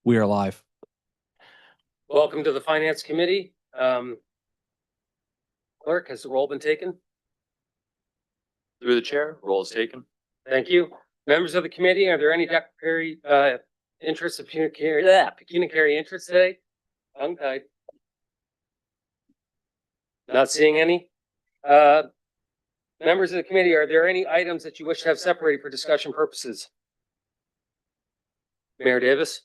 We are live. Welcome to the Finance Committee. Clerk, has the roll been taken? Through the chair, roll is taken. Thank you. Members of the committee, are there any pecuniary interests of pecuniary interests today? Tongue-tied. Not seeing any. Members of the committee, are there any items that you wish to have separated for discussion purposes? Mayor Davis?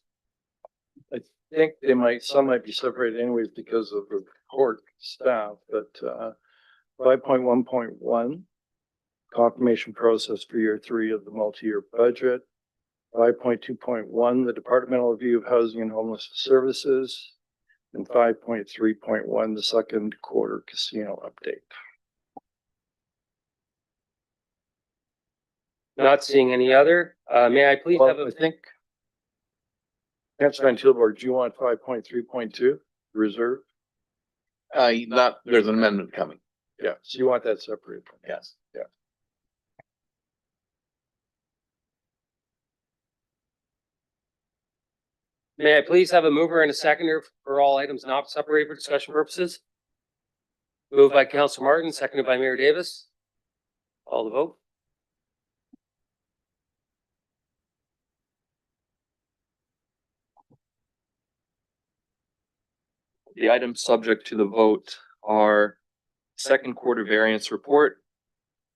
I think some might be separated anyways because of the court staff, but 5.1.1, confirmation process for year 3 of the multi-year budget. 5.2.1, the departmental review of housing and homeless services. And 5.3.1, the second quarter casino update. Not seeing any other. May I please have I think Councilor Van Tilburg, do you want 5.3.2 reserve? There's an amendment coming. Yeah, so you want that separated? Yes. Yeah. May I please have a mover and a seconder for all items not separated for discussion purposes? Moved by Councilor Martin, seconded by Mayor Davis. Call the vote. The items subject to the vote are second quarter variance report,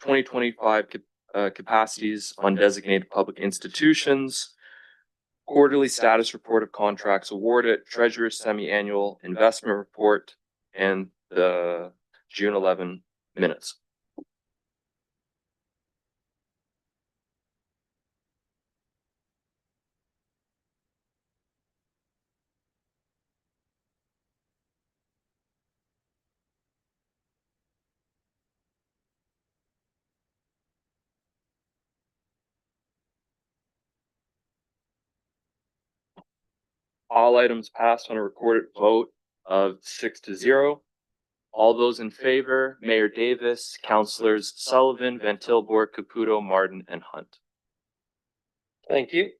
2025 capacities on designated public institutions, quarterly status report of contracts awarded, treasurer's semi-annual investment report, and the June 11 minutes. All items passed on a recorded vote of 6-0. All those in favor, Mayor Davis, Councilors Sullivan, Van Tilburg, Caputo, Martin, and Hunt. Thank you.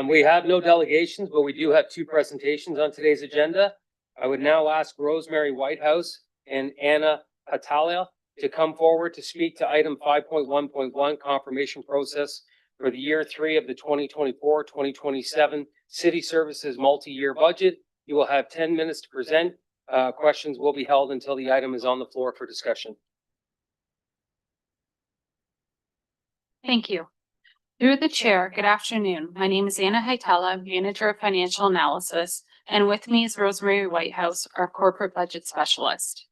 We have no delegations, but we do have 2 presentations on today's agenda. I would now ask Rosemary Whitehouse and Anna Patalia to come forward to speak to item 5.1.1 confirmation process for the year 3 of the 2024-2027 City Services multi-year budget. You will have 10 minutes to present. Questions will be held until the item is on the floor for discussion. Thank you. Through the chair, good afternoon. My name is Anna Haitala, Manager of Financial Analysis, and with me is Rosemary Whitehouse, our Corporate Budget Specialist.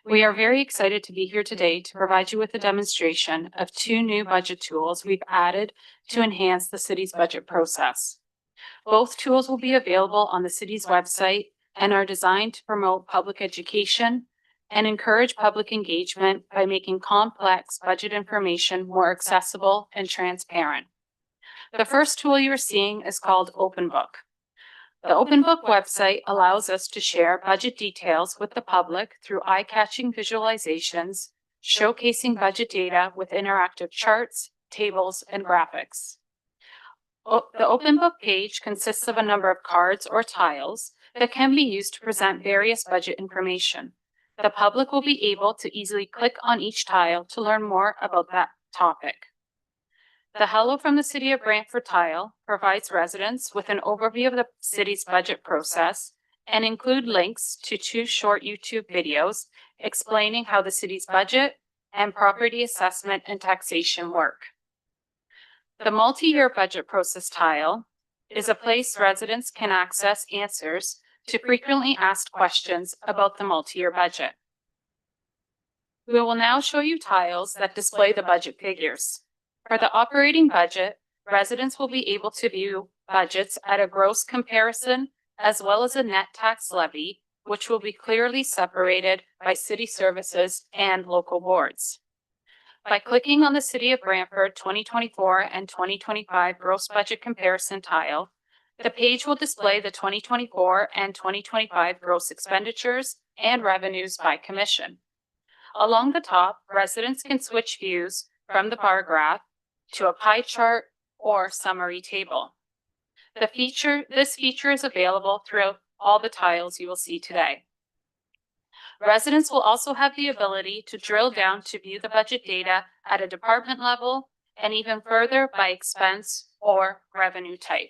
We are very excited to be here today to provide you with a demonstration of 2 new budget tools we've added to enhance the city's budget process. Both tools will be available on the city's website and are designed to promote public education and encourage public engagement by making complex budget information more accessible and transparent. The first tool you are seeing is called OpenBook. The OpenBook website allows us to share budget details with the public through eye-catching visualizations, showcasing budget data with interactive charts, tables, and graphics. The OpenBook page consists of a number of cards or tiles that can be used to present various budget information. The public will be able to easily click on each tile to learn more about that topic. The Hello from the City of Brantford tile provides residents with an overview of the city's budget process and include links to 2 short YouTube videos explaining how the city's budget and property assessment and taxation work. The multi-year budget process tile is a place residents can access answers to frequently asked questions about the multi-year budget. We will now show you tiles that display the budget figures. For the operating budget, residents will be able to view budgets at a gross comparison as well as a net tax levy, which will be clearly separated by city services and local boards. By clicking on the City of Brantford 2024 and 2025 gross budget comparison tile, the page will display the 2024 and 2025 gross expenditures and revenues by commission. Along the top, residents can switch views from the bar graph to a pie chart or summary table. This feature is available throughout all the tiles you will see today. Residents will also have the ability to drill down to view the budget data at a department level and even further by expense or revenue type.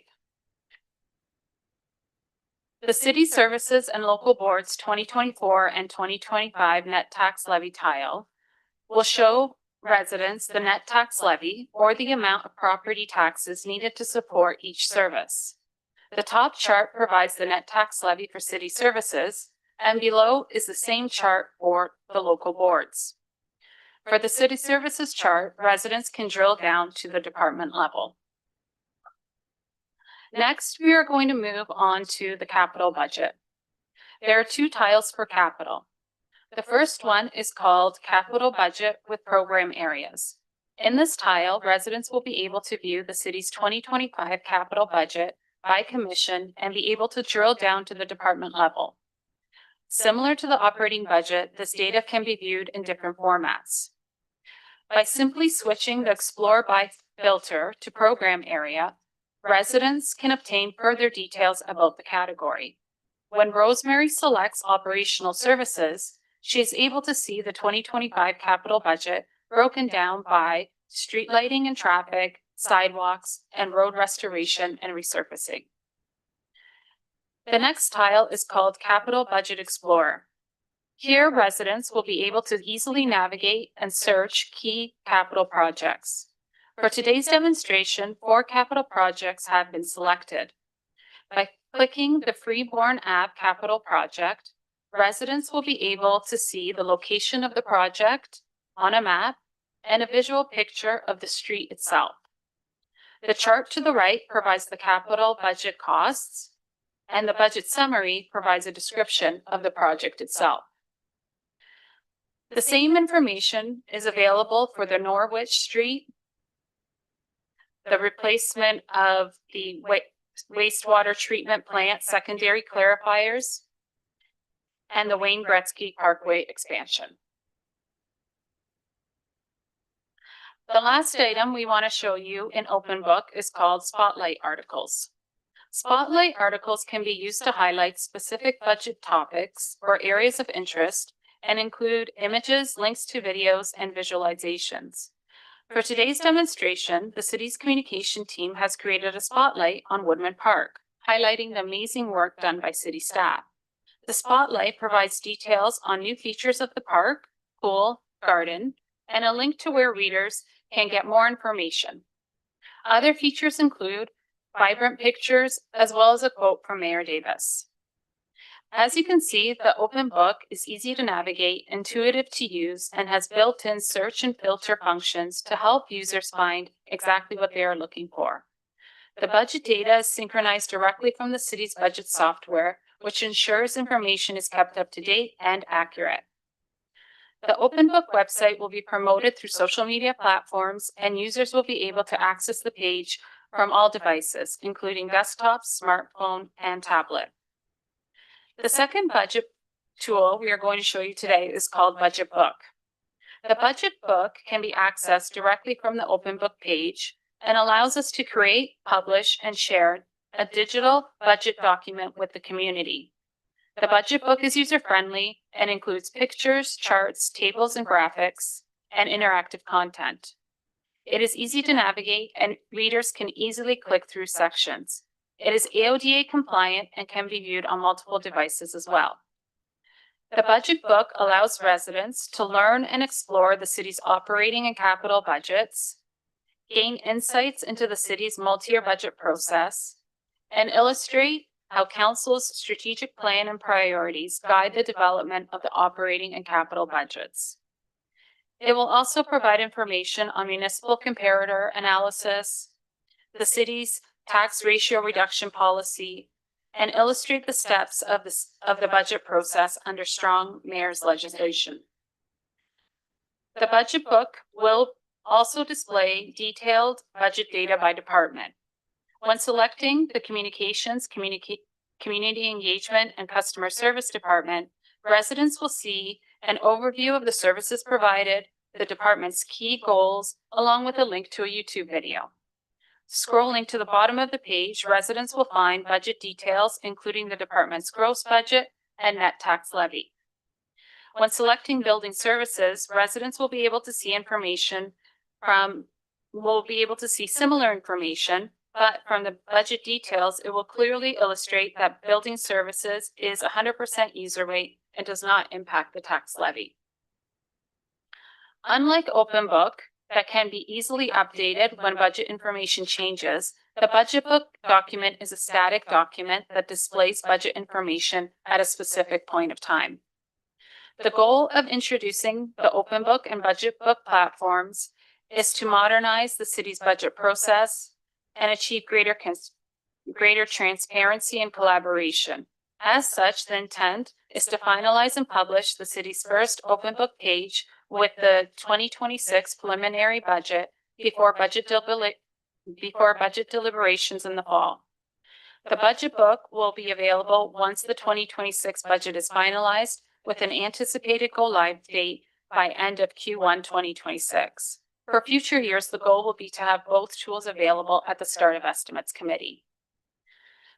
The City Services and Local Boards 2024 and 2025 net tax levy tile will show residents the net tax levy or the amount of property taxes needed to support each service. The top chart provides the net tax levy for city services, and below is the same chart for the local boards. For the city services chart, residents can drill down to the department level. Next, we are going to move on to the capital budget. There are two tiles for capital. The first one is called Capital Budget with Program Areas. In this tile, residents will be able to view the city's 2025 capital budget by commission and be able to drill down to the department level. Similar to the operating budget, this data can be viewed in different formats. By simply switching the Explore by filter to Program Area, residents can obtain further details about the category. When Rosemary selects Operational Services, she is able to see the 2025 capital budget broken down by street lighting and traffic, sidewalks, and road restoration and resurfacing. The next tile is called Capital Budget Explorer. Here, residents will be able to easily navigate and search key capital projects. For today's demonstration, 4 capital projects have been selected. By clicking the Freeborn Ave capital project, residents will be able to see the location of the project on a map and a visual picture of the street itself. The chart to the right provides the capital budget costs, and the budget summary provides a description of the project itself. The same information is available for the Norwich Street, the replacement of the wastewater treatment plant secondary clarifiers, and the Wayne Gretzky Parkway expansion. The last item we want to show you in Open Book is called Spotlight Articles. Spotlight articles can be used to highlight specific budget topics or areas of interest and include images, links to videos, and visualizations. For today's demonstration, the city's communication team has created a spotlight on Woodman Park, highlighting the amazing work done by city staff. The spotlight provides details on new features of the park, pool, garden, and a link to where readers can get more information. Other features include vibrant pictures as well as a quote from Mayor Davis. As you can see, the Open Book is easy to navigate, intuitive to use, and has built-in search and filter functions to help users find exactly what they are looking for. The budget data is synchronized directly from the city's budget software, which ensures information is kept up to date and accurate. The Open Book website will be promoted through social media platforms, and users will be able to access the page from all devices, including desktop, smartphone, and tablet. The second budget tool we are going to show you today is called Budget Book. The Budget Book can be accessed directly from the Open Book page and allows us to create, publish, and share a digital budget document with the community. The Budget Book is user-friendly and includes pictures, charts, tables, and graphics, and interactive content. It is easy to navigate, and readers can easily click through sections. It is AODA compliant and can be viewed on multiple devices as well. The Budget Book allows residents to learn and explore the city's operating and capital budgets, gain insights into the city's multi-year budget process, and illustrate how council's strategic plan and priorities guide the development of the operating and capital budgets. It will also provide information on municipal comparator analysis, the city's tax ratio reduction policy, and illustrate the steps of the budget process under strong mayor's legislation. The Budget Book will also display detailed budget data by department. When selecting the Communications, Community Engagement, and Customer Service Department, residents will see an overview of the services provided, the department's key goals, along with a link to a YouTube video. Scrolling to the bottom of the page, residents will find budget details, including the department's gross budget and net tax levy. When selecting building services, residents will be able to see similar information, but from the budget details, it will clearly illustrate that building services is 100% user rate and does not impact the tax levy. Unlike Open Book, that can be easily updated when budget information changes, the budget book document is a static document that displays budget information at a specific point of time. The goal of introducing the Open Book and Budget Book platforms is to modernize the city's budget process and achieve greater transparency and collaboration. As such, the intent is to finalize and publish the city's first Open Book page with the 2026 preliminary budget before budget deliberations in the fall. The budget book will be available once the 2026 budget is finalized, with an anticipated go-live date by end of Q1 2026. For future years, the goal will be to have both tools available at the start of Estimates Committee.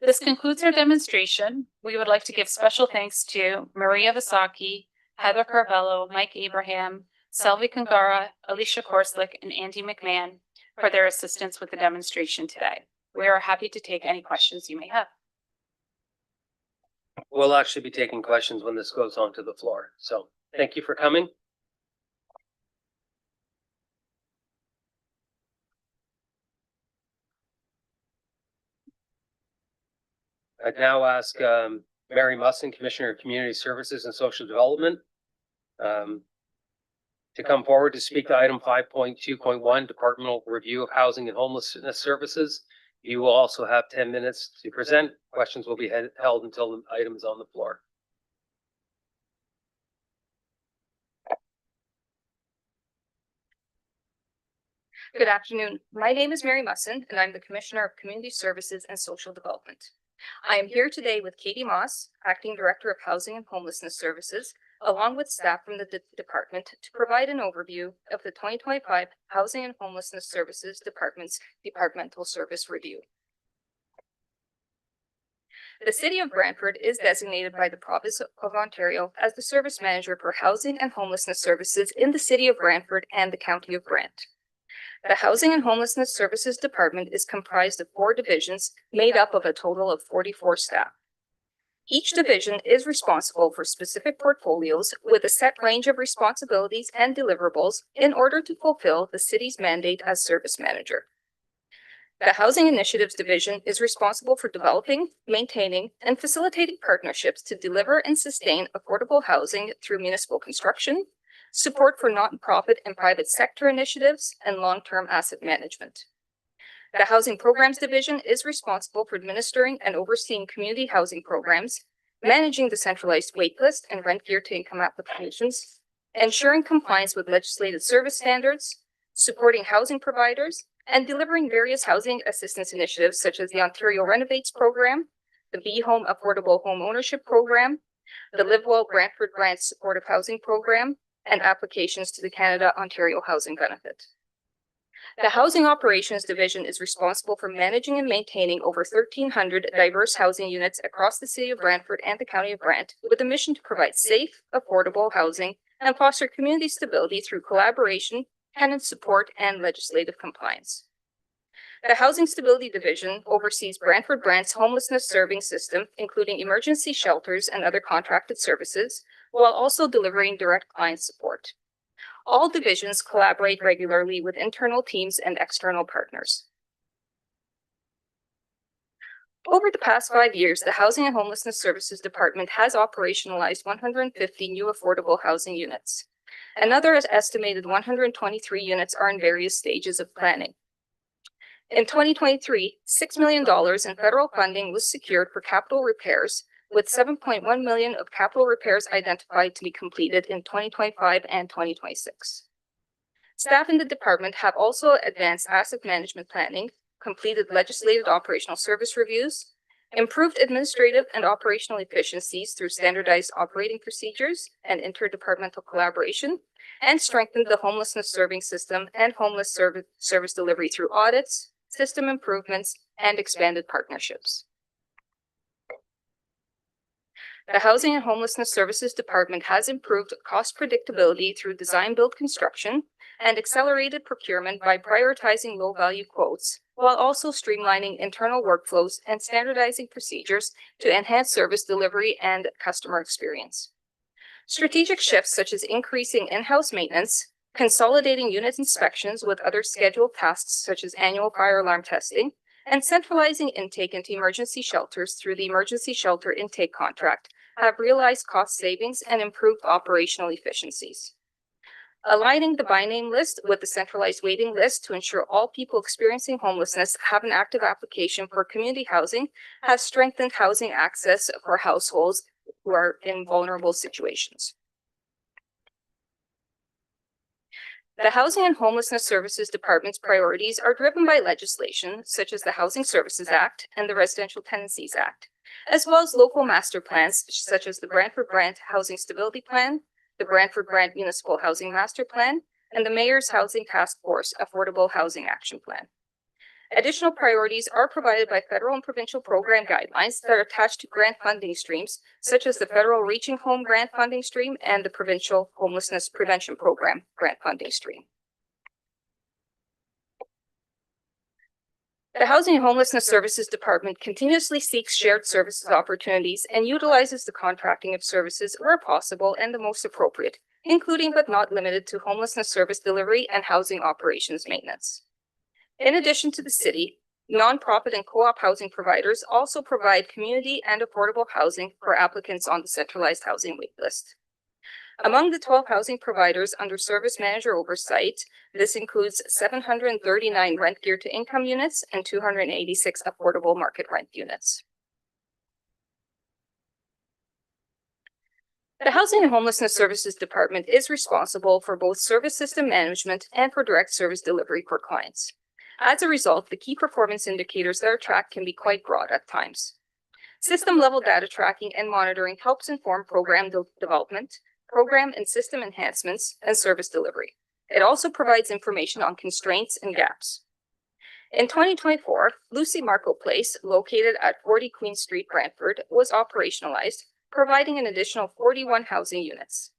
This concludes our demonstration. We would like to give special thanks to Maria Visaki, Heather Carvello, Mike Abraham, Selvi Kangara, Alicia Korslick, and Andy McMahon for their assistance with the demonstration today. We are happy to take any questions you may have. We'll actually be taking questions when this goes on to the floor. So thank you for coming. I'd now ask Mary Musson, Commissioner of Community Services and Social Development, to come forward to speak to item 5.2.1, Departmental Review of Housing and Homelessness Services. You will also have 10 minutes to present. Questions will be held until the item is on the floor. Good afternoon. My name is Mary Musson, and I'm the Commissioner of Community Services and Social Development. I am here today with Katie Moss, Acting Director of Housing and Homelessness Services, along with staff from the department to provide an overview of the 2025 Housing and Homelessness Services Department's Departmental Service Review. The City of Brantford is designated by the Province of Ontario as the Service Manager for Housing and Homelessness Services in the City of Brantford and the County of Brant. The Housing and Homelessness Services Department is comprised of 4 divisions made up of a total of 44 staff. Each division is responsible for specific portfolios with a set range of responsibilities and deliverables in order to fulfill the city's mandate as service manager. The Housing Initiatives Division is responsible for developing, maintaining, and facilitating partnerships to deliver and sustain affordable housing through municipal construction, support for nonprofit and private sector initiatives, and long-term asset management. The Housing Programs Division is responsible for administering and overseeing community housing programs, managing the centralized waitlist and rent gear to income applications, ensuring compliance with legislated service standards, supporting housing providers, and delivering various housing assistance initiatives such as the Ontario Renovates Program, the Be Home Affordable Home Ownership Program, the Live Well Brantford Grants Supportive Housing Program, and applications to the Canada-Ontario Housing Benefit. The Housing Operations Division is responsible for managing and maintaining over 1,300 diverse housing units across the City of Brantford and the County of Brant, with a mission to provide safe, affordable housing and foster community stability through collaboration, tenant support, and legislative compliance. The Housing Stability Division oversees Brantford Brant's homelessness serving system, including emergency shelters and other contracted services, while also delivering direct client support. All divisions collaborate regularly with internal teams and external partners. Over the past 5 years, the Housing and Homelessness Services Department has operationalized 150 new affordable housing units. Another estimated 123 units are in various stages of planning. In 2023, $6 million in federal funding was secured for capital repairs, with $7.1 million of capital repairs identified to be completed in 2025 and 2026. Staff in the department have also advanced asset management planning, completed legislated operational service reviews, improved administrative and operational efficiencies through standardized operating procedures and interdepartmental collaboration, and strengthened the homelessness serving system and homeless service delivery through audits, system improvements, and expanded partnerships. The Housing and Homelessness Services Department has improved cost predictability through design-build construction and accelerated procurement by prioritizing low-value quotes, while also streamlining internal workflows and standardizing procedures to enhance service delivery and customer experience. Strategic shifts such as increasing in-house maintenance, consolidating unit inspections with other scheduled tasks such as annual fire alarm testing, and centralizing intake into emergency shelters through the emergency shelter intake contract have realized cost savings and improved operational efficiencies. Aligning the by name list with the centralized waiting list to ensure all people experiencing homelessness have an active application for community housing has strengthened housing access for households who are in vulnerable situations. The Housing and Homelessness Services Department's priorities are driven by legislation such as the Housing Services Act and the Residential Tenancies Act, as well as local master plans such as the Brantford Brant Housing Stability Plan, the Brantford Brant Municipal Housing Master Plan, and the Mayor's Housing Task Force Affordable Housing Action Plan. Additional priorities are provided by federal and provincial program guidelines that are attached to grant funding streams, such as the federal Reaching Home grant funding stream and the provincial Homelessness Prevention Program grant funding stream. The Housing and Homelessness Services Department continuously seeks shared services opportunities and utilizes the contracting of services where possible and the most appropriate, including but not limited to homelessness service delivery and housing operations maintenance. In addition to the city, nonprofit and co-op housing providers also provide community and affordable housing for applicants on the centralized housing waitlist. Among the 12 housing providers under service manager oversight, this includes 739 rent geared to income units and 286 affordable market rent units. The Housing and Homelessness Services Department is responsible for both service system management and for direct service delivery for clients. As a result, the key performance indicators that are tracked can be quite broad at times. System-level data tracking and monitoring helps inform program development, program and system enhancements, and service delivery. It also provides information on constraints and gaps. In 2024, Lucy Marco Place, located at 40 Queen Street, Brantford, was operationalized, providing an additional 41 housing units.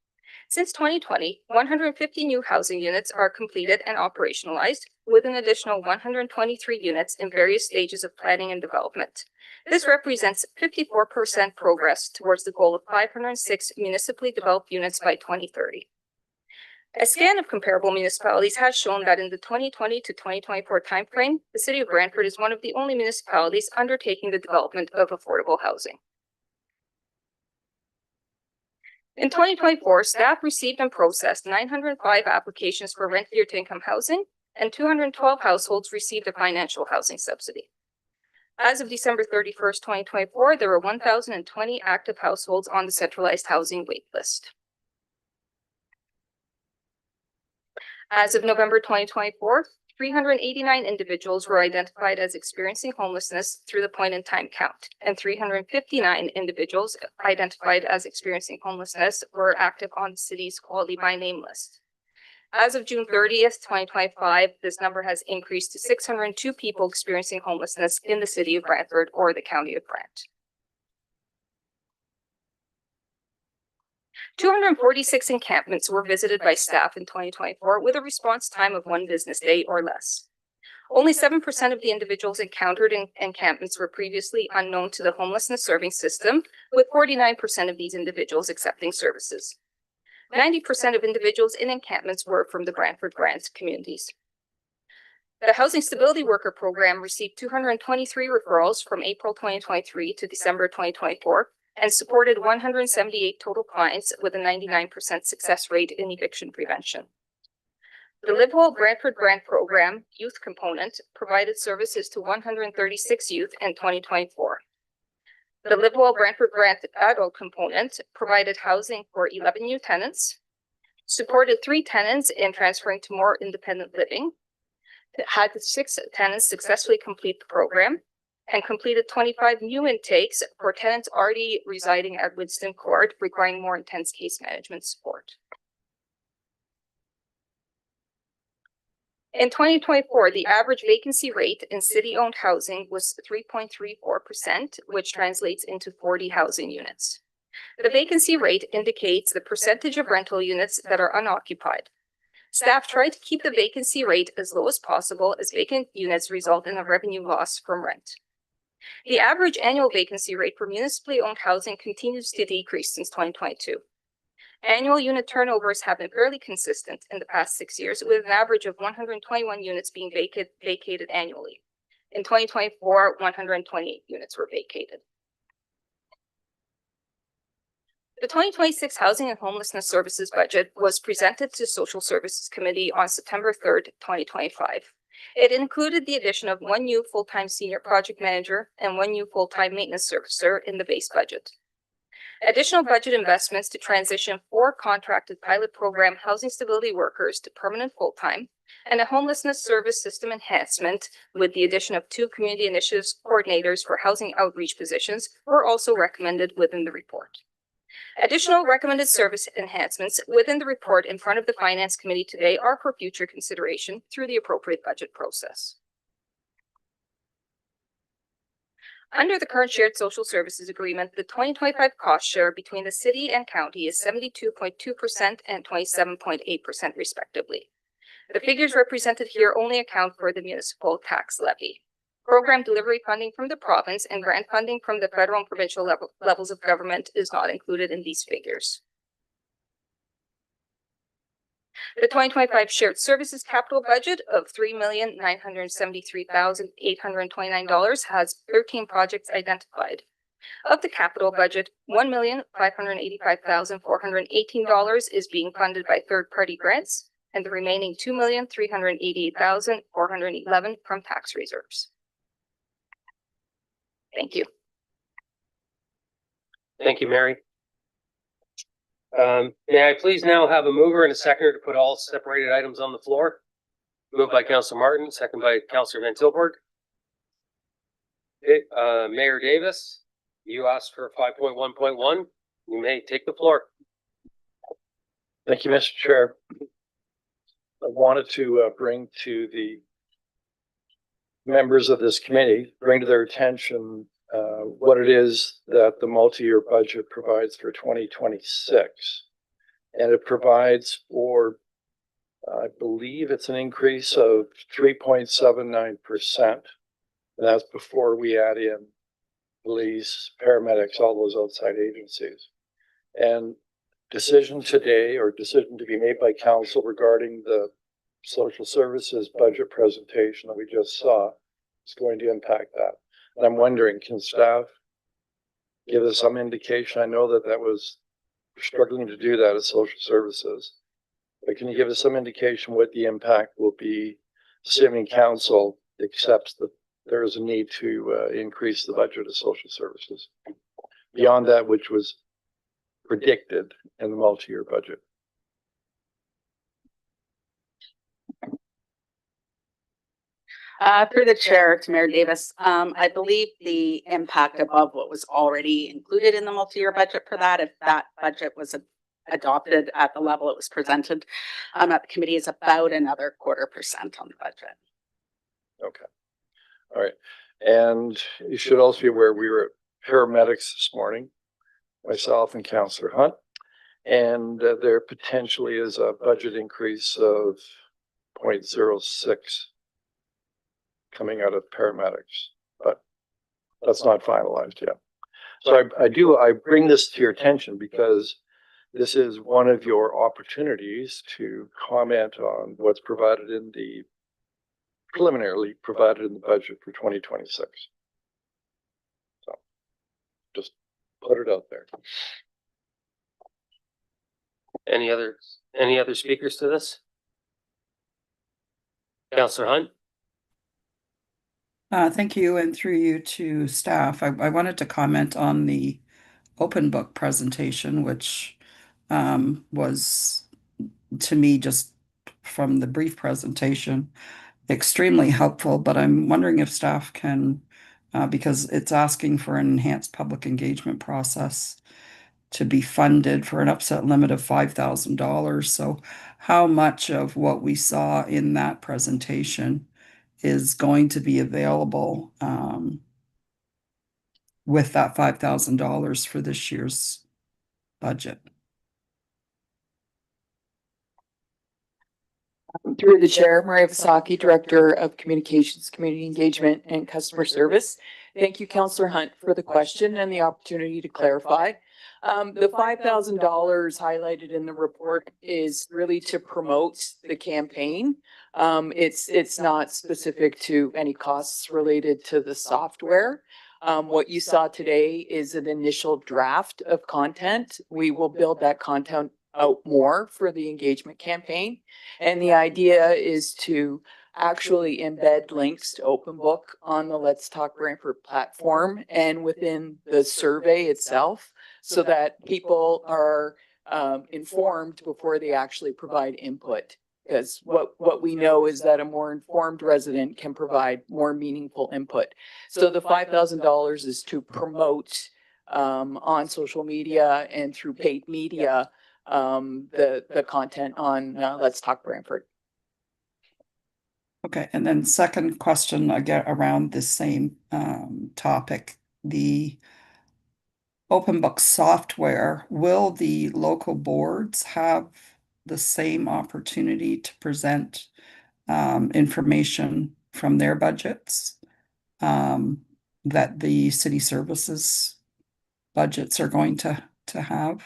Since 2020, 150 new housing units are completed and operationalized, with an additional 123 units in various stages of planning and development. This represents 54% progress towards the goal of 506 municipally developed units by 2030. A scan of comparable municipalities has shown that in the 2020 to 2024 timeframe, the City of Brantford is one of the only municipalities undertaking the development of affordable housing. In 2024, staff received and processed 905 applications for rent geared to income housing, and 212 households received a financial housing subsidy. As of December 31st, 2024, there were 1,020 active households on the centralized housing waitlist. As of November 2024, 389 individuals were identified as experiencing homelessness through the point-in-time count, and 359 individuals identified as experiencing homelessness were active on the city's quality by name list. As of June 30th, 2025, this number has increased to 602 people experiencing homelessness in the City of Brantford or the County of Brant. 246 encampments were visited by staff in 2024 with a response time of 1 business day or less. Only 7% of the individuals encountered in encampments were previously unknown to the homelessness serving system, with 49% of these individuals accepting services. 90% of individuals in encampments were from the Brantford Brant communities. The Housing Stability Worker Program received 223 referrals from April 2023 to December 2024, and supported 178 total clients with a 99% success rate in eviction prevention. The Live Well Brantford Brant Program youth component provided services to 136 youth in 2024. The Live Well Brantford Brant adult component provided housing for 11 new tenants, supported 3 tenants in transferring to more independent living, had 6 tenants successfully complete the program, and completed 25 new intakes for tenants already residing at Winston Court requiring more intense case management support. In 2024, the average vacancy rate in city-owned housing was 3.34%, which translates into 40 housing units. The vacancy rate indicates the percentage of rental units that are unoccupied. Staff tried to keep the vacancy rate as low as possible, as vacant units result in a revenue loss from rent. The average annual vacancy rate for municipally owned housing continues to decrease since 2022. Annual unit turnovers have been fairly consistent in the past 6 years, with an average of 121 units being vacated annually. In 2024, 128 units were vacated. The 2026 Housing and Homelessness Services budget was presented to Social Services Committee on September 3rd, 2025. It included the addition of 1 new full-time senior project manager and 1 new full-time maintenance servicer in the base budget. Additional budget investments to transition 4 contracted pilot program housing stability workers to permanent full-time, and a homelessness service system enhancement with the addition of 2 community initiatives coordinators for housing outreach positions were also recommended within the report. Additional recommended service enhancements within the report in front of the Finance Committee today are for future consideration through the appropriate budget process. Under the current shared social services agreement, the 2025 cost share between the city and county is 72.2% and 27.8% respectively. The figures represented here only account for the municipal tax levy. Program delivery funding from the province and grant funding from the federal and provincial levels of government is not included in these figures. The 2025 shared services capital budget of $3,973,829 has 13 projects identified. Of the capital budget, $1,585,418 is being funded by third-party grants, and the remaining $2,388,411 from tax reserves. Thank you. Thank you, Mary. May I please now have a mover and a seconder to put all separated items on the floor? Moved by Councilor Martin, second by Councilor Van Tilburg. Okay, Mayor Davis, you asked for 5.1.1. You may take the floor. Thank you, Mr. Chair. I wanted to bring to the members of this committee, bring to their attention what it is that the multi-year budget provides for 2026. And it provides for, I believe it's an increase of 3.79%. That's before we add in police, paramedics, all those outside agencies. And decision today, or decision to be made by council regarding the social services budget presentation that we just saw, is going to impact that. And I'm wondering, can staff give us some indication? I know that was struggling to do that at social services, but can you give us some indication what the impact will be, assuming council accepts that there is a need to increase the budget of social services beyond that which was predicted in the multi-year budget? Through the chair to Mayor Davis, I believe the impact above what was already included in the multi-year budget for that, if that budget was adopted at the level it was presented at the committee, is about another 0.25% on the budget. Okay. All right. And you should also be aware we were at paramedics this morning, myself and Councillor Hunt, and there potentially is a budget increase of 0.06 coming out of paramedics, but that's not finalized yet. So I bring this to your attention because this is one of your opportunities to comment on what's provided in the preliminarily provided in the budget for 2026. So just put it out there. Any other speakers to this? Councillor Hunt? Thank you, and through you to staff. I wanted to comment on the open book presentation, which was, to me, just from the brief presentation, extremely helpful. But I'm wondering if staff can, because it's asking for an enhanced public engagement process to be funded for an upset limit of $5,000. So how much of what we saw in that presentation is going to be available with that $5,000 for this year's budget? Through the chair, Maria Vasaki, Director of Communications, Community Engagement and Customer Service. Thank you, Councillor Hunt, for the question and the opportunity to clarify. The $5,000 highlighted in the report is really to promote the campaign. It's not specific to any costs related to the software. What you saw today is an initial draft of content. We will build that content out more for the engagement campaign. And the idea is to actually embed links to Open Book on the Let's Talk Brantford platform and within the survey itself, so that people are informed before they actually provide input. Because what we know is that a more informed resident can provide more meaningful input. So the $5,000 is to promote on social media and through paid media the content on Let's Talk Brantford. Okay, and then second question again around this same topic, the Open Book software, will the local boards have the same opportunity to present information from their budgets that the city services budgets are going to have?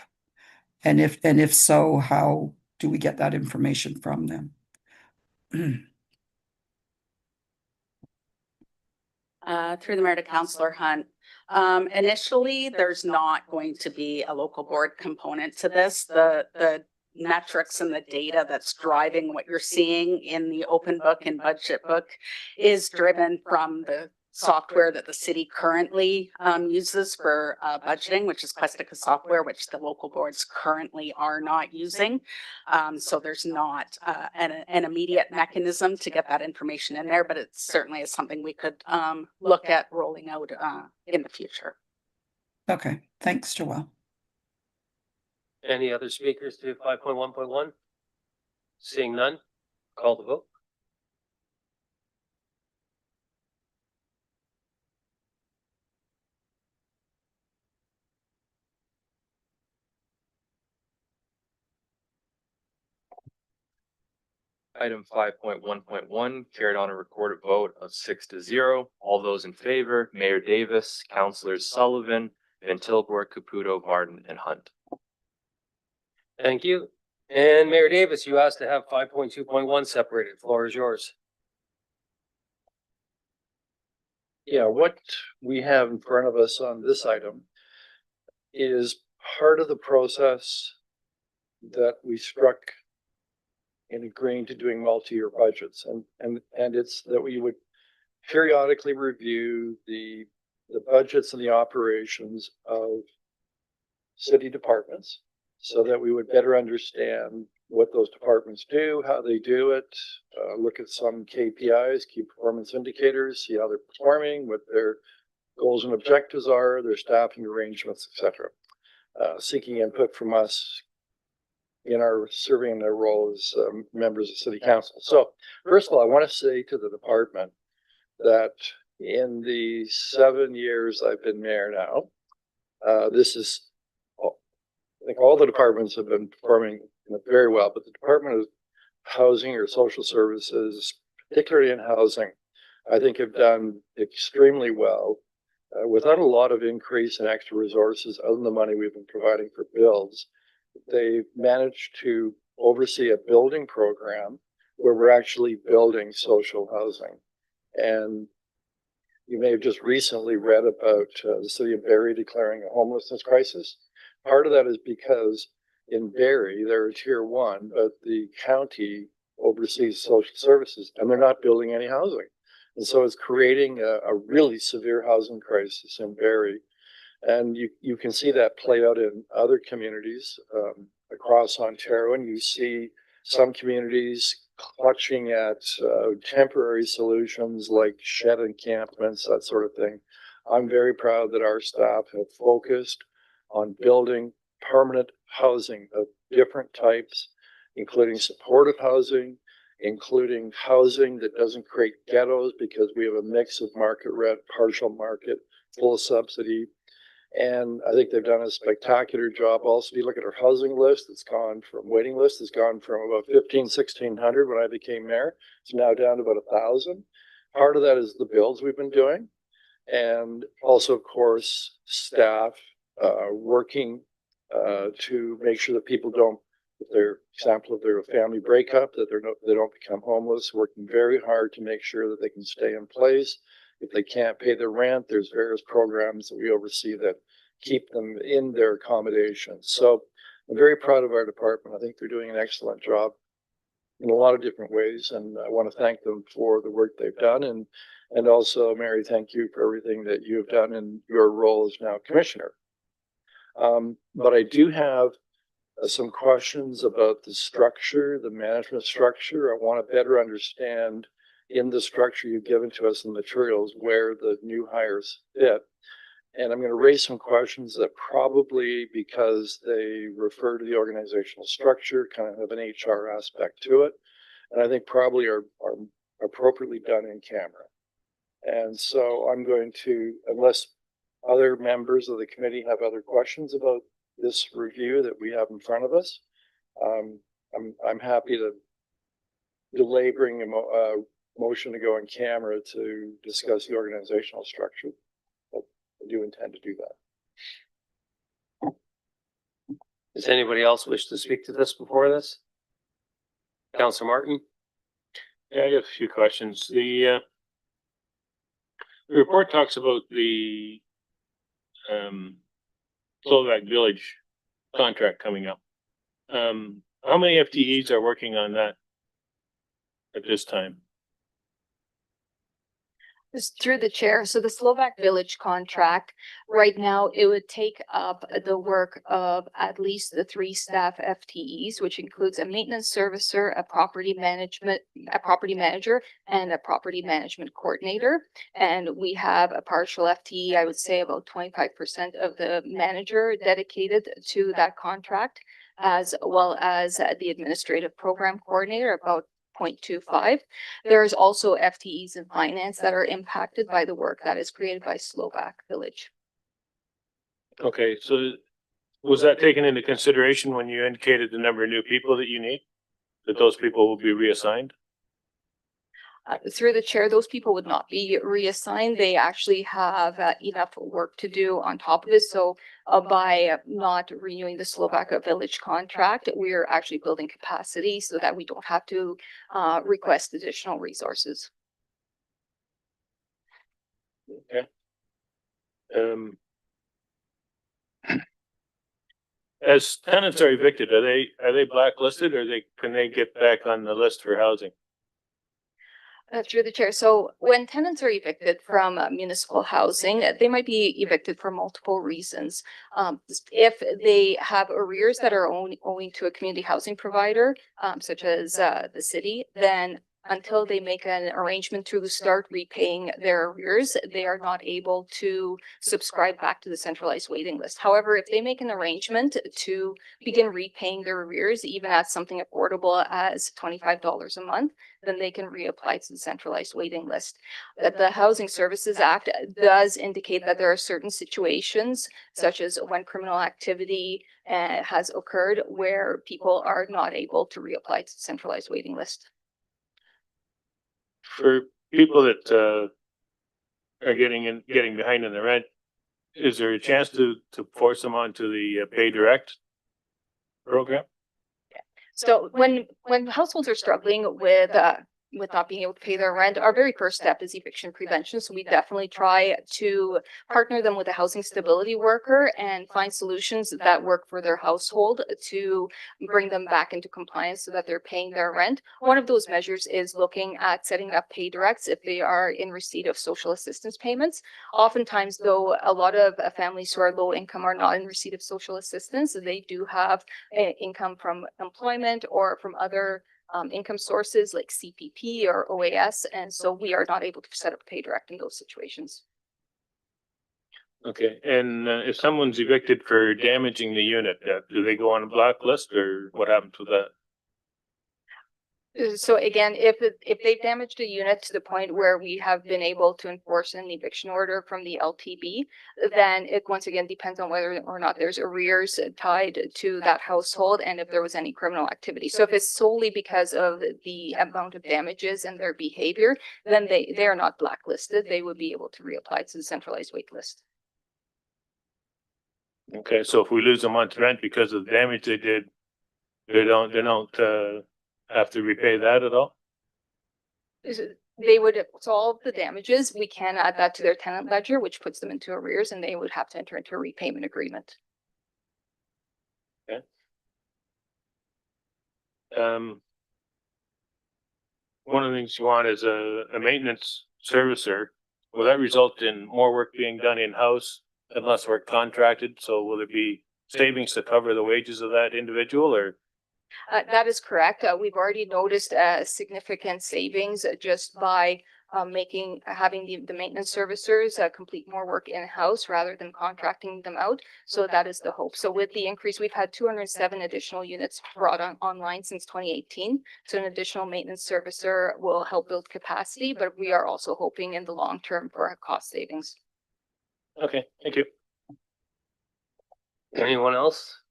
And if so, how do we get that information from them? Through the mayor to Councillor Hunt. Initially, there's not going to be a local board component to this. The metrics and the data that's driving what you're seeing in the Open Book and Budget Book is driven from the software that the city currently uses for budgeting, which is Questica software, which the local boards currently are not using. So there's not an immediate mechanism to get that information in there, but it certainly is something we could look at rolling out in the future. Okay, thanks, Joelle. Any other speakers to 5.1.1? Seeing none, call the vote. Item 5.1.1 carried on a recorded vote of 6-0. All those in favor, Mayor Davis, Councillors Sullivan, Van Tilburg, Caputo, Martin, and Hunt. Thank you. And Mayor Davis, you asked to have 5.2.1 separated. Floor is yours. Yeah, what we have in front of us on this item is part of the process that we struck in agreeing to doing multi-year budgets, and it's that we would periodically review the budgets and the operations of city departments so that we would better understand what those departments do, how they do it, look at some KPIs, key performance indicators, see how they're performing, what their goals and objectives are, their staffing arrangements, etc. Seeking input from us in our serving their role as members of city council. So first of all, I want to say to the department that in the 7 years I've been mayor now, this is, I think all the departments have been performing very well, but the Department of Housing or Social Services, particularly in housing, I think have done extremely well without a lot of increase in extra resources other than the money we've been providing for builds. They managed to oversee a building program where we're actually building social housing. And you may have just recently read about the city of Barrie declaring a homelessness crisis. Part of that is because in Barrie, they're a tier 1, but the county oversees social services and they're not building any housing. And so it's creating a really severe housing crisis in Barrie. And you can see that play out in other communities across Ontario, and you see some communities clutching at temporary solutions like shed encampments, that sort of thing. I'm very proud that our staff have focused on building permanent housing of different types, including supportive housing, including housing that doesn't create ghettos, because we have a mix of market rent, partial market, full subsidy. And I think they've done a spectacular job. Also, if you look at our housing list, it's gone from waiting list, it's gone from about 1,600 when I became mayor. It's now down to about 1,000. Part of that is the builds we've been doing. And also, of course, staff working to make sure that people don't, if they're a family breakup, that they don't become homeless, working very hard to make sure that they can stay in place. If they can't pay their rent, there's various programs that we oversee that keep them in their accommodations. So I'm very proud of our department. I think they're doing an excellent job in a lot of different ways. And I want to thank them for the work they've done. And also, Mary, thank you for everything that you've done in your role as now commissioner. But I do have some questions about the structure, the management structure. I want to better understand in the structure you've given to us in the materials where the new hires fit. And I'm going to raise some questions that probably, because they refer to the organizational structure, kind of have an HR aspect to it. And I think probably are appropriately done in camera. And so I'm going to, unless other members of the committee have other questions about this review that we have in front of us, I'm happy to delay bringing a motion to go in camera to discuss the organizational structure. But I do intend to do that. Does anybody else wish to speak to this before this? Councillor Martin? Yeah, I have a few questions. The report talks about the Slovak Village contract coming up. How many FTEs are working on that at this time? This through the chair. So the Slovak Village contract, right now, it would take up the work of at least the 3 staff FTEs, which includes a maintenance servicer, a property manager, and a property management coordinator. And we have a partial FTE, I would say about 25% of the manager dedicated to that contract, as well as the administrative program coordinator, about 0.25. There's also FTEs in finance that are impacted by the work that is created by Slovak Village. Okay, so was that taken into consideration when you indicated the number of new people that you need? That those people will be reassigned? Through the chair, those people would not be reassigned. They actually have enough work to do on top of it. So by not renewing the Slovak Village contract, we're actually building capacity so that we don't have to request additional resources. Okay. As tenants are evicted, are they blacklisted, or can they get back on the list for housing? Through the chair. So when tenants are evicted from municipal housing, they might be evicted for multiple reasons. If they have arrears that are owing to a community housing provider, such as the city, then until they make an arrangement to start repaying their arrears, they are not able to subscribe back to the centralized waiting list. However, if they make an arrangement to begin repaying their arrears, even at something affordable as $25 a month, then they can reapply to the centralized waiting list. The Housing Services Act does indicate that there are certain situations, such as when criminal activity has occurred, where people are not able to reapply to the centralized waiting list. For people that are getting behind in the rent, is there a chance to force them onto the Pay Direct program? So when households are struggling with not being able to pay their rent, our very first step is eviction prevention. So we definitely try to partner them with a housing stability worker and find solutions that work for their household to bring them back into compliance so that they're paying their rent. One of those measures is looking at setting up pay directs if they are in receipt of social assistance payments. Oftentimes, though, a lot of families who are low income are not in receipt of social assistance. They do have income from employment or from other income sources like CPP or OAS, and so we are not able to set up Pay Direct in those situations. Okay, and if someone's evicted for damaging the unit, do they go on a blacklist or what happens with that? So again, if they've damaged a unit to the point where we have been able to enforce an eviction order from the LTB, then it once again depends on whether or not there's arrears tied to that household and if there was any criminal activity. So if it's solely because of the amount of damages and their behavior, then they are not blacklisted. They would be able to reapply to the centralized wait list. Okay, so if we lose a month's rent because of the damage they did, they don't have to repay that at all? They would solve the damages. We can add that to their tenant ledger, which puts them into arrears, and they would have to enter into a repayment agreement. One of the things you want is a maintenance servicer. Will that result in more work being done in-house and less work contracted? So will there be savings to cover the wages of that individual or? That is correct. We've already noticed significant savings just by having the maintenance servicers complete more work in-house rather than contracting them out. So that is the hope. So with the increase, we've had 207 additional units brought online since 2018. So an additional maintenance servicer will help build capacity, but we are also hoping in the long term for cost savings. Okay, thank you. Anyone else?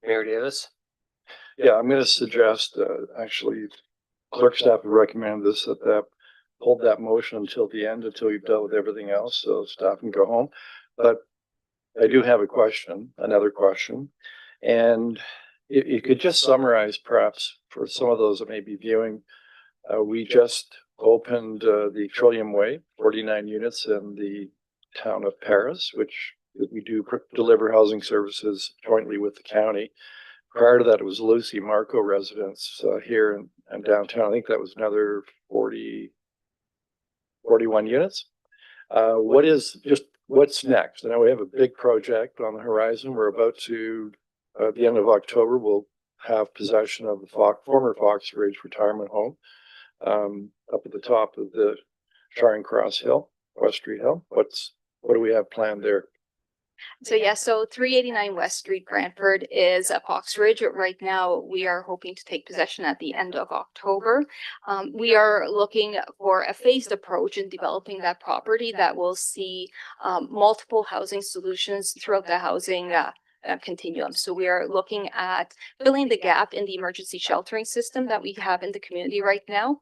Mayor Davis? Yeah, I'm gonna suggest, actually, clerk staff would recommend this, that hold that motion until the end, until you've dealt with everything else, so staff can go home. But I do have another question. And if you could just summarize perhaps for some of those that may be viewing, we just opened the Trillium Way, 49 units in the town of Paris, which we do deliver housing services jointly with the county. Prior to that, it was Lucy Marco residence here in downtown. I think that was another 41 units. What's next? I know we have a big project on the horizon. We're about to, at the end of October, we'll have possession of the former Fox Ridge retirement home up at the top of the Charing Cross Hill, West Street Hill. What do we have planned there? So yeah, so 389 West Street, Brantford is a Fox Ridge. Right now, we are hoping to take possession at the end of October. We are looking for a phased approach in developing that property that will see multiple housing solutions throughout the housing continuum. So we are looking at filling the gap in the emergency sheltering system that we have in the community right now.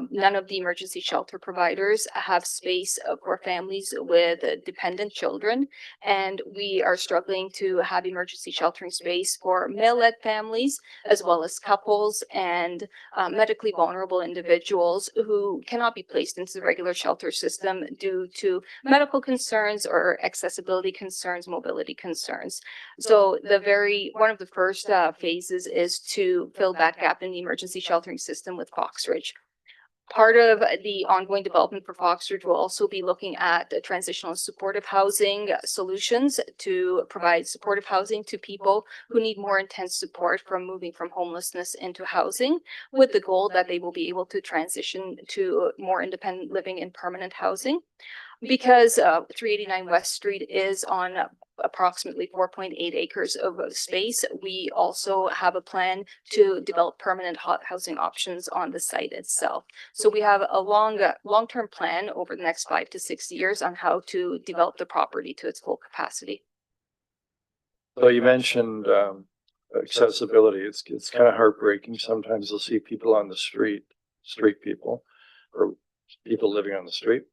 None of the emergency shelter providers have space for families with dependent children, and we are struggling to have emergency sheltering space for male-led families, as well as couples and medically vulnerable individuals who cannot be placed into the regular shelter system due to medical concerns or accessibility concerns, mobility concerns. So one of the first phases is to fill that gap in the emergency sheltering system with Fox Ridge. Part of the ongoing development for Fox Ridge will also be looking at transitional and supportive housing solutions to provide supportive housing to people who need more intense support from moving from homelessness into housing, with the goal that they will be able to transition to more independent living in permanent housing. Because 389 West Street is on approximately 4.8 acres of space, we also have a plan to develop permanent housing options on the site itself. So we have a long-term plan over the next 5 to 6 years on how to develop the property to its full capacity. So you mentioned accessibility. It's kind of heartbreaking. Sometimes you'll see people on the street people, or people living on the street.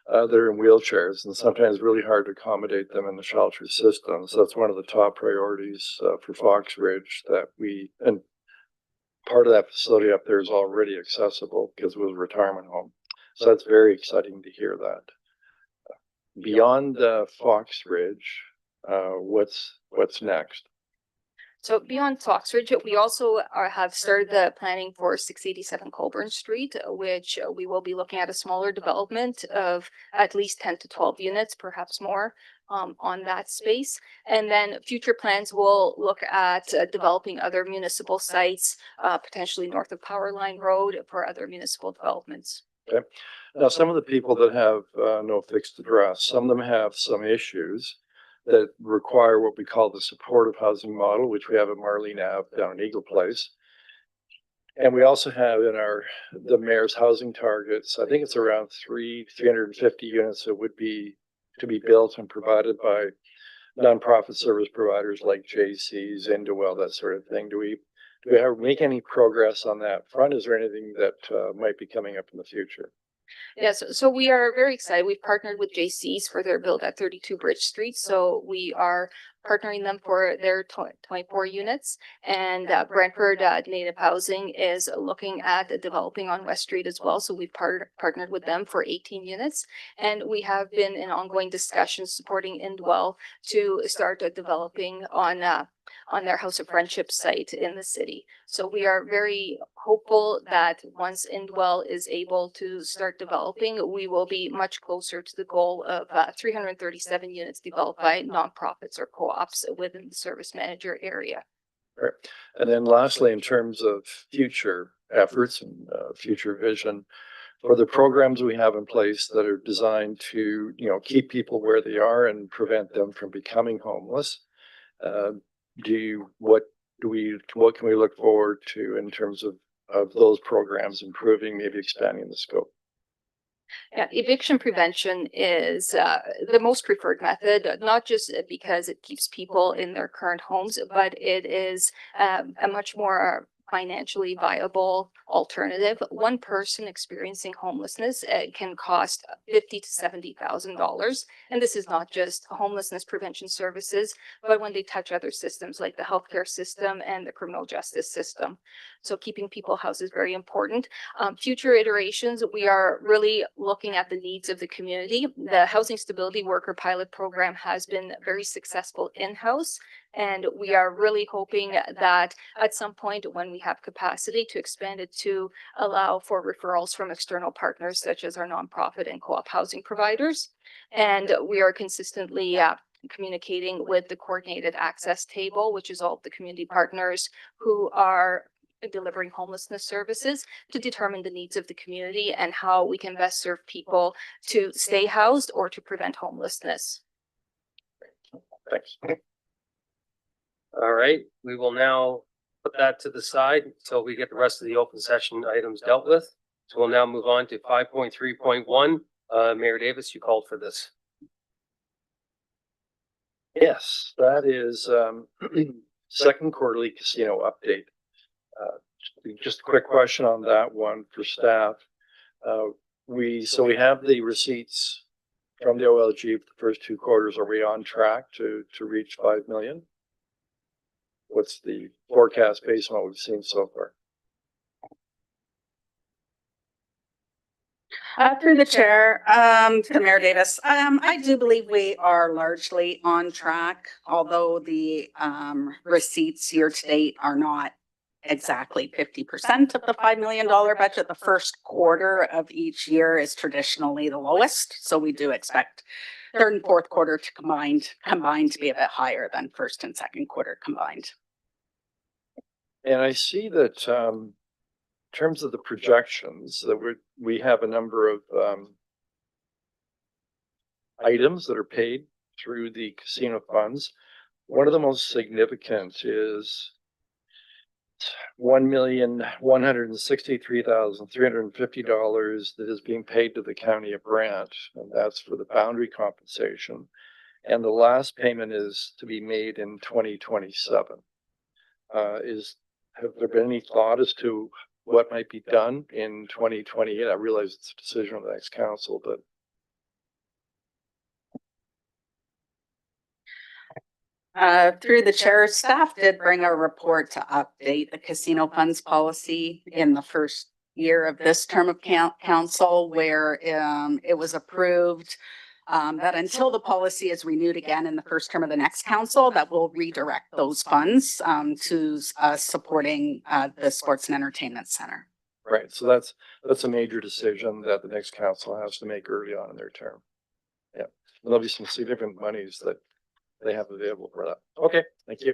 They're in wheelchairs, and sometimes really hard to accommodate them in the shelter system. So that's one of the top priorities for Fox Ridge, and part of that facility up there is already accessible because it was a retirement home. So that's very exciting to hear that. Beyond Fox Ridge, what's next? So beyond Fox Ridge, we also have started the planning for 687 Colburn Street, which we will be looking at a smaller development of at least 10 to 12 units, perhaps more, on that space. And then future plans will look at developing other municipal sites, potentially north of Powerline Road for other municipal developments. Now, some of the people that have no fixed address, some of them have some issues that require what we call the supportive housing model, which we have at Marlene Ave down in Eagle Place. And we also have in the mayor's housing targets, I think it's around 350 units that would be to be built and provided by nonprofit service providers like JC's, Indowell, that sort of thing. Do we make any progress on that front? Is there anything that might be coming up in the future? Yes, so we are very excited. We've partnered with JC's for their build at 32 Bridge Street. So we are partnering them for their 24 units. And Brantford Native Housing is looking at developing on West Street as well. So we've partnered with them for 18 units. And we have been in ongoing discussions supporting Indwell to start developing on their House of Friendship site in the city. So we are very hopeful that once Indwell is able to start developing, we will be much closer to the goal of 337 units developed by nonprofits or co-ops within the service manager area. Right. And then lastly, in terms of future efforts and future vision, for the programs we have in place that are designed to, keep people where they are and prevent them from becoming homeless, what can we look forward to in terms of those programs improving, maybe expanding the scope? Yeah, eviction prevention is the most preferred method, not just because it keeps people in their current homes, but it is a much more financially viable alternative. One person experiencing homelessness can cost $50,000 to $70,000, and this is not just homelessness prevention services, but when they touch other systems like the healthcare system and the criminal justice system. So keeping people housed is very important. Future iterations, we are really looking at the needs of the community. The Housing Stability Worker Pilot Program has been very successful in-house. And we are really hoping that at some point when we have capacity to expand it to allow for referrals from external partners such as our nonprofit and co-op housing providers. And we are consistently communicating with the Coordinated Access Table, which is all of the community partners who are delivering homelessness services, to determine the needs of the community and how we can best serve people to stay housed or to prevent homelessness. Thanks. All right, we will now put that to the side until we get the rest of the open session items dealt with. So we'll now move on to 5.3.1. Mayor Davis, you called for this. Yes, that is second quarterly casino update. Just a quick question on that one for staff. We have the receipts from the OLG for the first 2 quarters. Are we on track to reach 5 million? What's the forecast based on what we've seen so far? Through the chair, to Mayor Davis, I do believe we are largely on track, although the receipts year to date are not exactly 50% of the $5 million budget. The first quarter of each year is traditionally the lowest, so we do expect third and fourth quarter to combined to be a bit higher than first and second quarter combined. And I see that in terms of the projections that we have a number of items that are paid through the casino funds. One of the most significant is $1,163,350 that is being paid to the County of Brant, and that's for the boundary compensation. And the last payment is to be made in 2027. Have there been any thought as to what might be done in 2028? I realize it's a decision of the next council, but through the chair, staff did bring a report to update the casino funds policy in the first year of this term of council, where it was approved that until the policy is renewed again in the first term of the next council, that will redirect those funds to supporting the Sports and Entertainment Center. right. So that's a major decision that the next council has to make early on in their term. Yeah, there'll be some significant monies that they have available for that. Okay, thank you.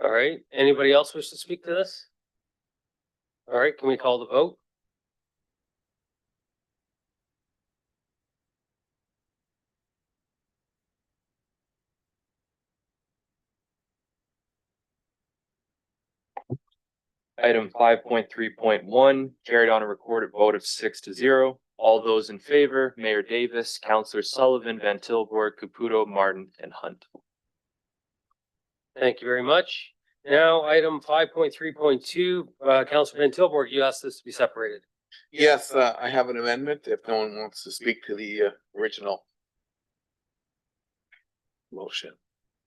All right, anybody else wish to speak to this? All right, can we call the vote? Item 5.3.1 carried on a recorded vote of 6-0. All those in favor, Mayor Davis, Councillor Sullivan, Van Tilburg, Caputo, Martin, and Hunt. Thank you very much. Now, item 5.3.2, Councilor Van Tilburg, you asked this to be separated. Yes, I have an amendment if no one wants to speak to the original motion.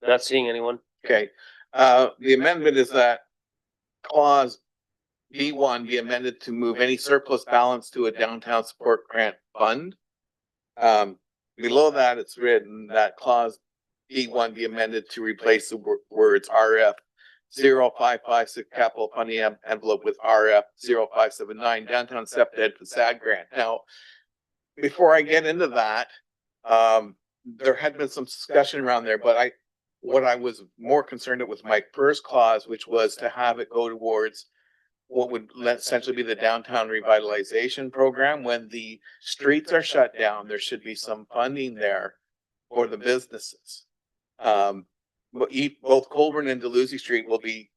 Not seeing anyone. Okay, the amendment is that clause B1 be amended to move any surplus balance to a downtown support grant fund. Below that, it's written that clause B1 be amended to replace the words RF 0556 capital funding envelope with RF 0579 downtown SEPTED facade grant. Now, before I get into that, there had been some discussion around there, but what I was more concerned with my first clause, which was to have it go towards what would essentially be the downtown revitalization program. When the streets are shut down, there should be some funding there for the businesses. But both Colburn and Dalhousie Street will be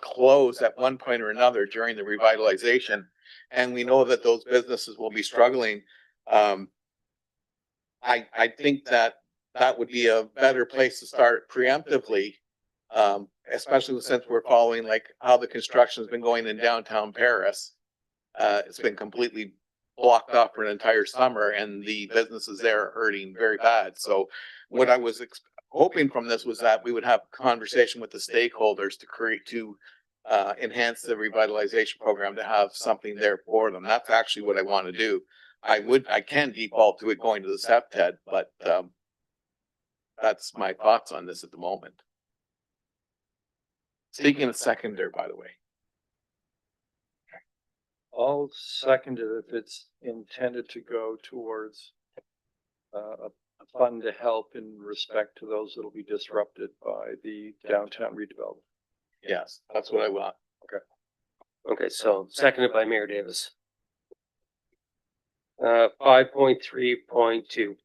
closed at one point or another during the revitalization, and we know that those businesses will be struggling. I think that would be a better place to start preemptively, especially since we're following like how the construction has been going in downtown Paris. It's been completely blocked off for an entire summer, and the businesses there are hurting very bad. So what I was hoping from this was that we would have a conversation with the stakeholders to enhance the revitalization program, to have something there for them. That's actually what I want to do. I can default to it going to the SEPTED, but that's my thoughts on this at the moment. Speaking of seconder, by the way. I'll second it if it's intended to go towards a fund to help in respect to those that will be disrupted by the downtown redevelopment. Yes, that's what I want. Okay, so seconded by Mayor Davis. 5.3.2.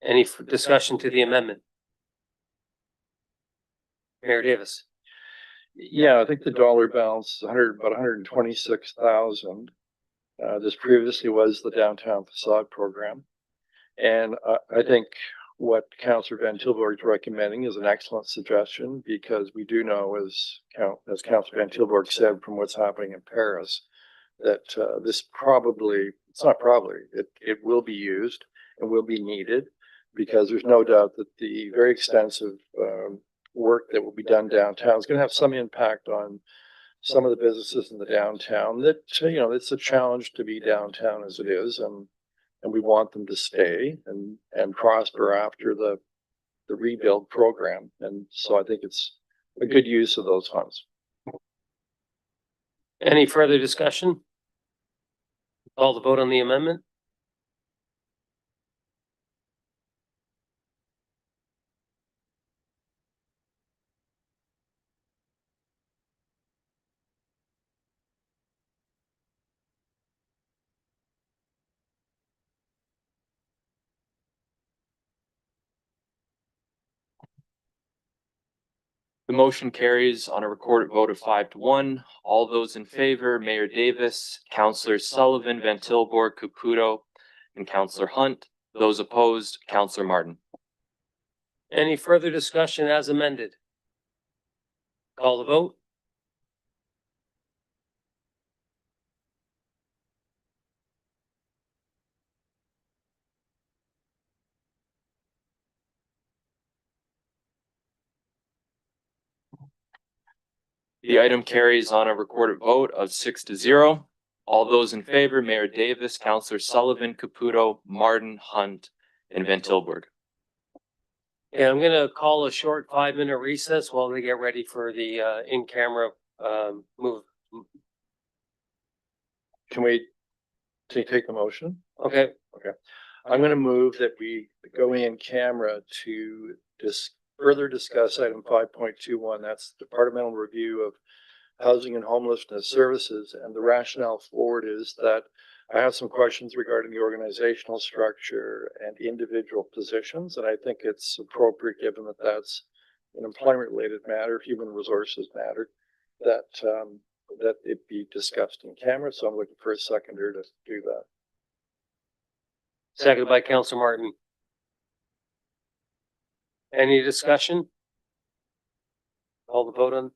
Any discussion to the amendment? Mayor Davis. Yeah, I think the dollar balance is about 126,000. This previously was the downtown facade program. And I think what Councillor Van Tilburg is recommending is an excellent suggestion, because we do know, as Councillor Van Tilburg said, from what's happening in Paris, that it will be used and will be needed, because there's no doubt that the very extensive work that will be done downtown is going to have some impact on some of the businesses in the downtown. That, it's a challenge to be downtown as it is, and we want them to stay and prosper after the rebuild program. And so I think it's a good use of those funds. Any further discussion? Call the vote on the amendment. The motion carries on a recorded vote of 5-1. All those in favor, Mayor Davis, Councillor Sullivan, Van Tilburg, Caputo, and Councillor Hunt. Those opposed, Councillor Martin. Any further discussion as amended? Call the vote. The item carries on a recorded vote of 6-0. All those in favor, Mayor Davis, Councillor Sullivan, Caputo, Martin, Hunt, and Van Tilburg. Yeah, I'm gonna call a short 5-minute recess while they get ready for the in-camera move. Can we take the motion? Okay, I'm going to move that we go in camera to further discuss item 5.21. That's the departmental review of housing and homelessness services. And the rationale for it is that I have some questions regarding the organizational structure and individual positions. And I think it's appropriate, given that that's an employment related matter, human resources matter, that, that it be discussed in camera. So I'm looking for a seconder to do that. Seconded by Councillor Martin. Any discussion? Call the vote on.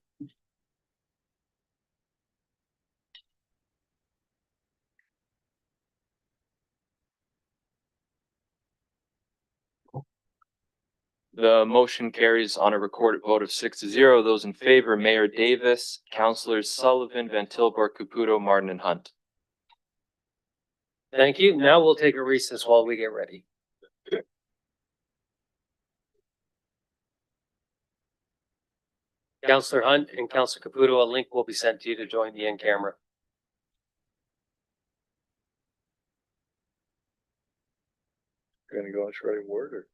The motion carries on a recorded vote of 6-0. Those in favor, Mayor Davis, Councillors Sullivan, Van Tilburg, Caputo, Martin, and Hunt. Thank you. Now we'll take a recess while we get ready. Councillor Hunt and Councillor Caputo, a link will be sent to you to join the in-camera. You're going to go and try to word or?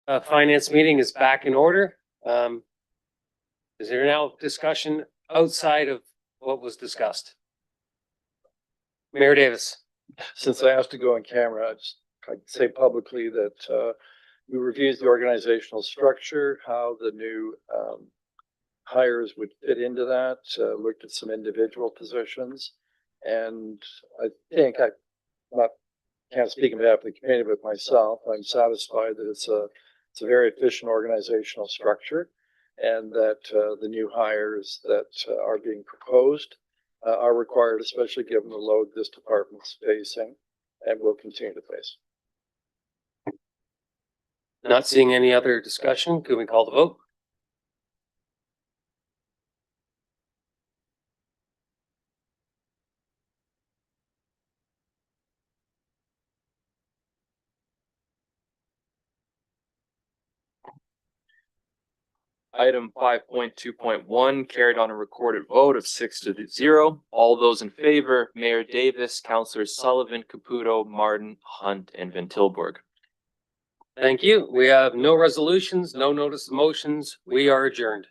Finance meeting is back in order. Is there now discussion outside of what was discussed? Mayor Davis. Since I asked to go on camera, I'd say publicly that we reviewed the organizational structure, how the new hires would fit into that, looked at some individual positions. And I think can't speak on behalf of the committee, but myself, I'm satisfied that it's a very efficient organizational structure, and that the new hires that are being proposed are required, especially given the load this department's facing and will continue to face. Not seeing any other discussion, can we call the vote? Item 5.2.1 carried on a recorded vote of 6-0. All those in favor, Mayor Davis, Councilors Sullivan, Caputo, Martin, Hunt, and Van Tilburg. Thank you. We have no resolutions, no notice of motions. We are adjourned.